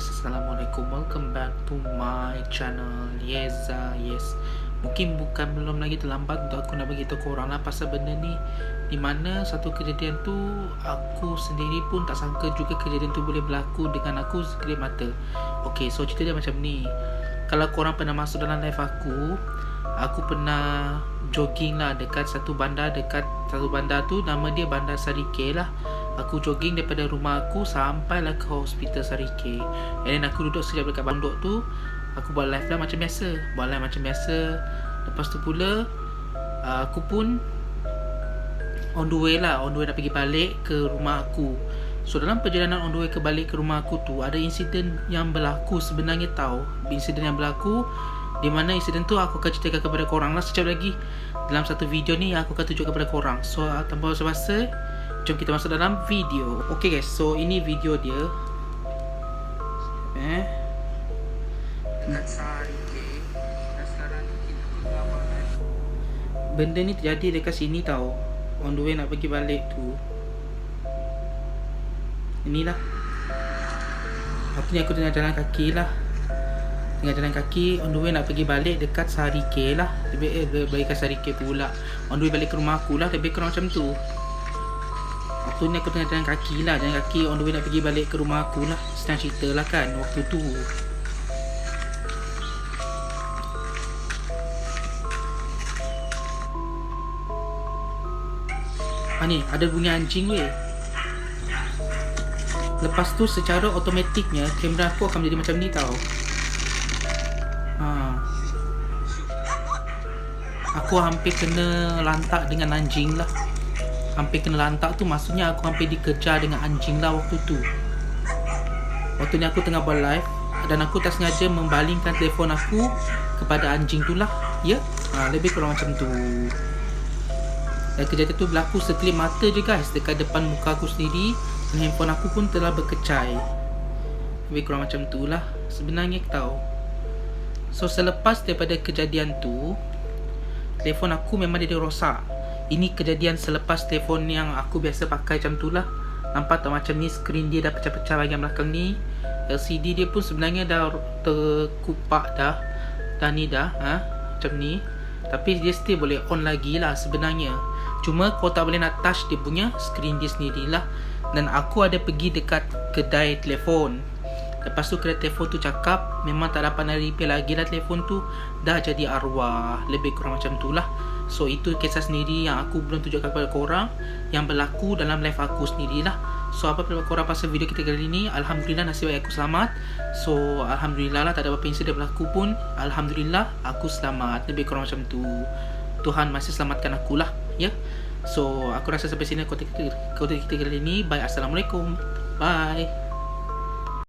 guys, Assalamualaikum. Welcome back to my channel. Yes. Mungkin belum lagi terlambat untuk aku nak beritahu korang lah pasal benda ni, di mana satu kejadian tu aku sendiri pun tak sangka juga kejadian tu boleh berlaku dengan aku sekelip mata. Okay, so cerita dia macam ni. Kalau korang pernah masuk dalam live aku pernah jogging lah dekat satu bandar tu, nama dia Bandar Sarike lah. Aku jogging daripada rumah aku sampailah ke hospital Sarike. And then aku duduk sekejap dekat banduk tu, aku buat live lah macam biasa. Lepas tu pula aku pun on the way nak pergi balik ke rumah aku. So dalam perjalanan on the way balik ke rumah aku tu, ada insiden yang berlaku sebenarnya tau. Insiden yang berlaku, di mana insiden tu aku akan ceritakan kepada korang lah sekejap lagi. Dalam satu video ni aku akan tunjuk kepada korang. So tanpa basa-basa, jom kita masuk dalam video. Okay guys, so ini video dia. Benda ni terjadi dekat sini tau, on the way nak pergi balik tu. Inilah. Aku tengah jalan kaki lah. On the way nak pergi balik dekat Sarike lah. Balik ke Sarike pula. On the way balik ke rumah aku lah, lebih kurang macam tu. Waktu ni aku tengah jalan kaki on the way nak pergi balik ke rumah aku lah. Senang cerita lah kan waktu tu. Ni ada bunyi anjing weh. Lepas tu secara automatiknya kamera aku akan menjadi macam ni tau. Aku hampir kena lantak dengan anjing lah. Hampir kena lantak tu maksudnya aku hampir dikejar dengan anjing lah waktu tu. Waktu ni aku tengah buat live dan aku tak sengaja membalingkan telefon aku kepada anjing tu lah. Ya, lebih kurang macam tu. Dan kejadian tu berlaku sekelip mata je guys, dekat depan muka aku sendiri. Dan handphone aku pun telah berkecai. Lebih kurang macam tu lah sebenarnya tau. So selepas daripada kejadian tu, telefon aku memang dia rosak. Ini kejadian selepas telefon yang aku biasa pakai macam tu lah. Nampak tak macam ni, skrin dia dah pecah-pecah bahagian belakang ni. LCD dia pun sebenarnya dah terkupak dah. Macam ni. Tapi dia still boleh on lagi lah sebenarnya. Cuma kau tak boleh nak touch dia punya skrin dia sendirilah. Dan aku ada pergi dekat kedai telefon. Lepas tu kedai telefon tu cakap memang tak dapat nak repair lagi lah telefon tu, dah jadi arwah. Lebih kurang macam tu lah. So itu kisah sendiri yang aku belum tunjukkan kepada korang, yang berlaku dalam live aku sendirilah. So apa pendapat korang pasal video kita kali ni? Alhamdulillah nasib baik aku selamat. So Alhamdulillah lah, tak ada apa-apa insiden berlaku pun. Alhamdulillah aku selamat. Lebih kurang macam tu. Tuhan masih selamatkan aku lah. Ya. So aku rasa sampai sini konten kita kali ni. Bye. Assalamualaikum. Bye.